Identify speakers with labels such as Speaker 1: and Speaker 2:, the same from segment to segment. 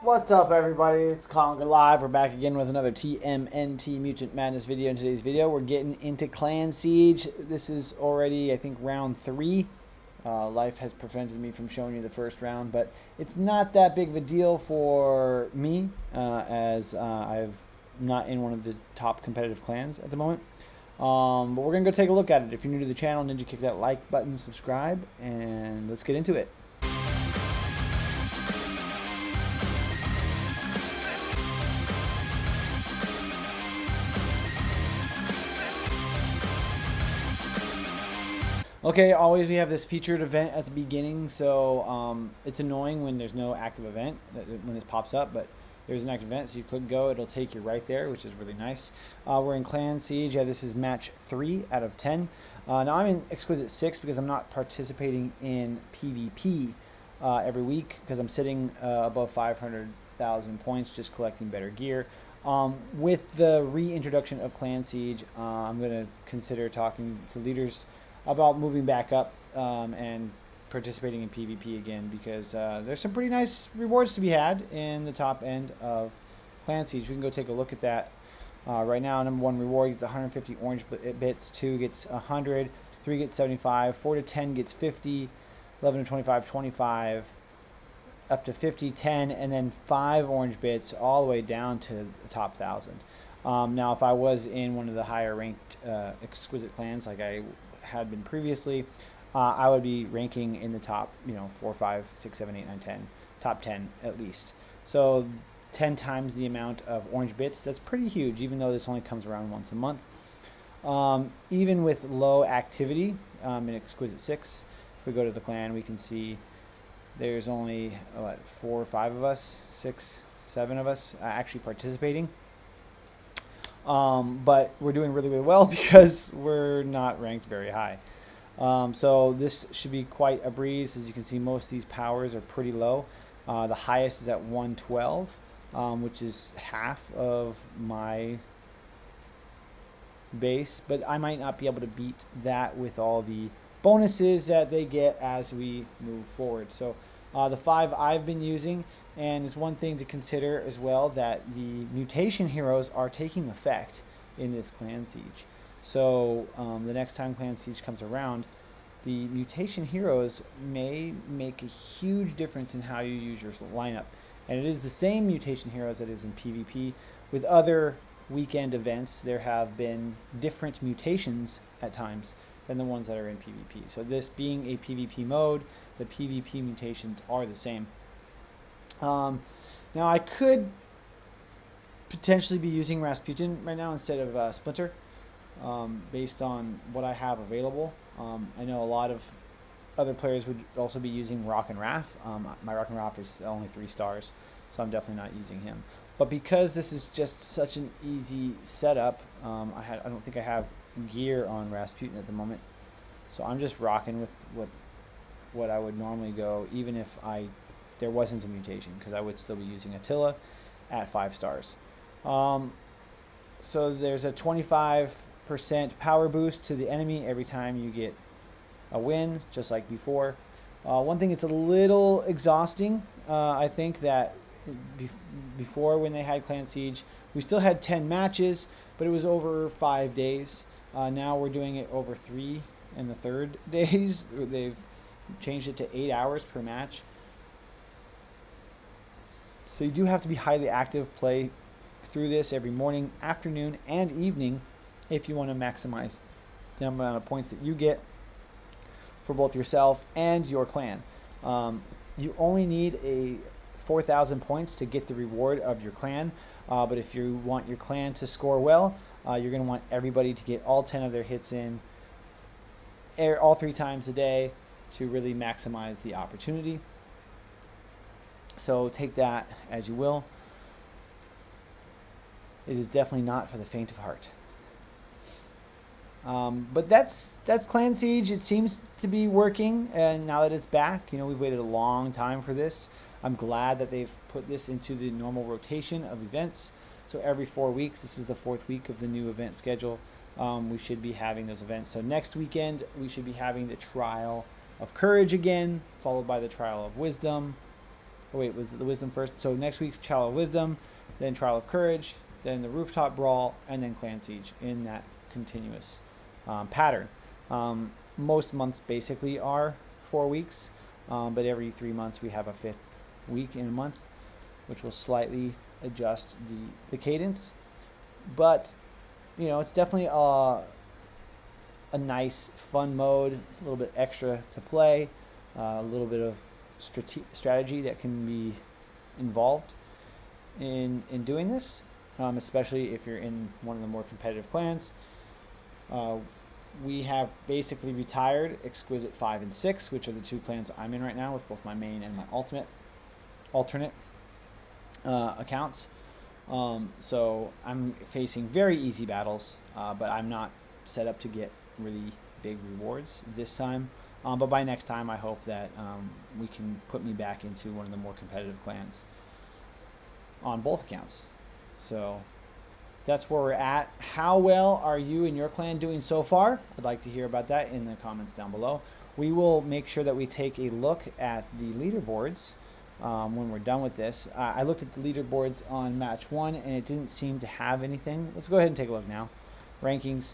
Speaker 1: What's up, everybody? It's Conga Live. We're back again with another TMNT Mutant Madness video. In today's video, we're getting into Clan Siege. This is already, I think, round 3. Life has prevented me from showing you the first round, but it's not that big of a deal for me, as I'm not in one of the top competitive clans at the moment. But we're going to go take a look at it. If you're new to the channel, Ninja, kick that like button, subscribe, and let's get into it. Okay, always we have this featured event at the beginning, so it's annoying when there's no active event, when this pops up, but there's an active event, so you click go, it'll take you right there, which is really nice. We're in Clan Siege. Yeah, this is match 3 out of 10. Now I'm in Exquisite 6 because I'm not participating in PvP every week because I'm sitting above 500,000 points just collecting better gear. With the reintroduction of Clan Siege, I'm going to consider talking to leaders about moving back up and participating in PvP again, because there's some pretty nice rewards to be had in the top end of Clan Siege. We can go take a look at that. Right now, number 1 reward gets 150 orange bits, 2 gets 100, 3 gets 75, 4 to 10 gets 50, 11 to 25, 25, up to 50, 10, and then 5 orange bits all the way down to the top 1,000. Now, if I was in one of the higher ranked exquisite clans like I had been previously, I would be ranking in the top, 4, 5, 6, 7, 8, 9, 10, top 10 at least. So 10 times the amount of orange bits. That's pretty huge, even though this only comes around once a month. Even with low activity in Exquisite 6, if we go to the clan, we can see there's only 4 or 5 of us, 6, 7 of us actually participating. But we're doing really, really well because we're not ranked very high. So this should be quite a breeze. As you can see, most of these powers are pretty low. The highest is at 112, which is half of my base, but I might not be able to beat that with all the bonuses that they get as we move forward. So the 5 I've been using, and it's one thing to consider as well that the mutation heroes are taking effect in this Clan Siege. So the next time Clan Siege comes around, the mutation heroes may make a huge difference in how you use your lineup. And it is the same mutation heroes that is in PvP. With other weekend events, there have been different mutations at times than the ones that are in PvP. So this being a PvP mode, the PvP mutations are the same. Now I could potentially be using Rasputin right now instead of Splinter, based on what I have available. I know a lot of other players would also be using Rock and Raph. My Rock and Raph is only 3 stars, so I'm definitely not using him. But because this is just such an easy setup, I don't think I have gear on Rasputin at the moment, so I'm just rocking with what I would normally go, even if there wasn't a mutation, because I would still be using Attila at 5 stars. So there's a 25% power boost to the enemy every time you get a win, just like before. One thing that's a little exhausting, I think, that before when they had Clan Siege, we still had 10 matches, but it was over 5 days. Now we're doing it over 3 and the 3rd days. They've changed it to 8 hours per match. So you do have to be highly active, play through this every morning, afternoon, and evening if you want to maximize the amount of points that you get for both yourself and your clan. You only need a 4,000 points to get the reward of your clan, but if you want your clan to score well, you're going to want everybody to get all 10 of their hits in all 3 times a day to really maximize the opportunity. So take that as you will. It is definitely not for the faint of heart. But that's Clan Siege. It seems to be working, and now that it's back, we've waited a long time for this. I'm glad that they've put this into the normal rotation of events. So every 4 weeks, this is the 4th week of the new event schedule, we should be having those events. So next weekend, we should be having the Trial of Courage again, followed by the Trial of Wisdom, Oh wait, was it the wisdom first? So next week's Trial of Wisdom, then Trial of Courage, then the Rooftop Brawl, and then Clan Siege in that continuous pattern. Most months basically are 4 weeks, but every 3 months we have a 5th week in a month, which will slightly adjust the cadence. But you know, it's definitely a nice, fun mode. It's a little bit extra to play, a little bit of strategy that can be involved in doing this, especially if you're in one of the more competitive clans. We have basically retired Exquisite 5 and 6, which are the 2 clans I'm in right now with both my main and my alternate accounts. So I'm facing very easy battles, but I'm not set up to get really big rewards this time. But by next time, I hope that we can put me back into one of the more competitive clans on both accounts. So that's where we're at. How well are you and your clan doing so far? I'd like to hear about that in the comments down below. We will make sure that we take a look at the leaderboards when we're done with this. I looked at the leaderboards on match 1 and it didn't seem to have anything. Let's go ahead and take a look now. Rankings.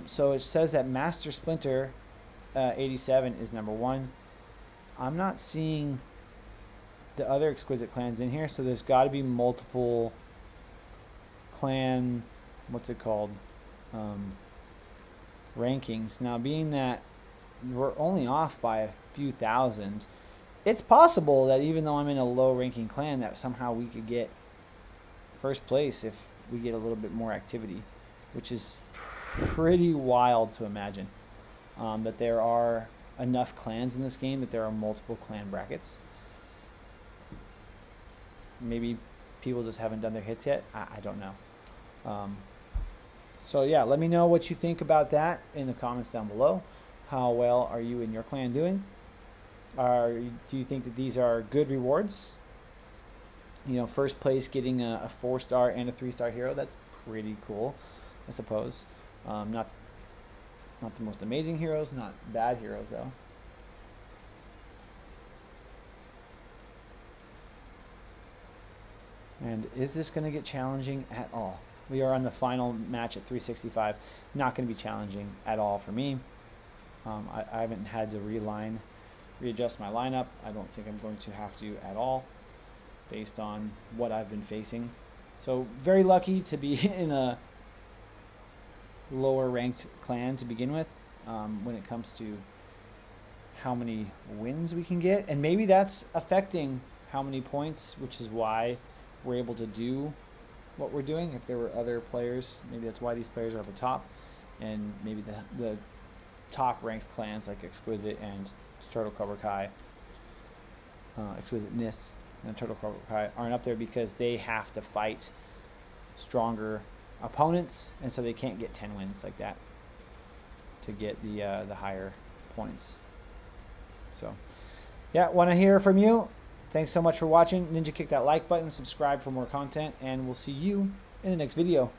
Speaker 1: So it says that Master Splinter 87 is number 1. I'm not seeing the other Exquisite clans in here, so there's got to be multiple clan, what's it called, rankings. Now, being that we're only off by a few thousand, it's possible that even though I'm in a low ranking clan, that somehow we could get first place if we get a little bit more activity, which is pretty wild to imagine. That there are enough clans in this game that there are multiple clan brackets. Maybe people just haven't done their hits yet. I don't know. So yeah, let me know what you think about that in the comments down below. How well are you and your clan doing? Do you think that these are good rewards? You know, first place getting a 4-star and a 3-star hero, that's pretty cool, I suppose. Not the most amazing heroes, not bad heroes though. And is this going to get challenging at all? We are on the final match at 365. Not going to be challenging at all for me. I haven't had to readjust my lineup. I don't think I'm going to have to at all, based on what I've been facing. So very lucky to be in a lower ranked clan to begin with, when it comes to how many wins we can get. And maybe that's affecting how many points, which is why we're able to do what we're doing. If there were other players, maybe that's why these players are at the top, and maybe the top ranked clans like Exquisite and Turtle Cobra Kai, Exquisiteness and Turtle Cobra Kai aren't up there because they have to fight stronger opponents, and so they can't get 10 wins like that to get the higher points. So yeah, want to hear from you. Thanks so much for watching. Ninja, kick that like button, subscribe for more content, and we'll see you in the next video.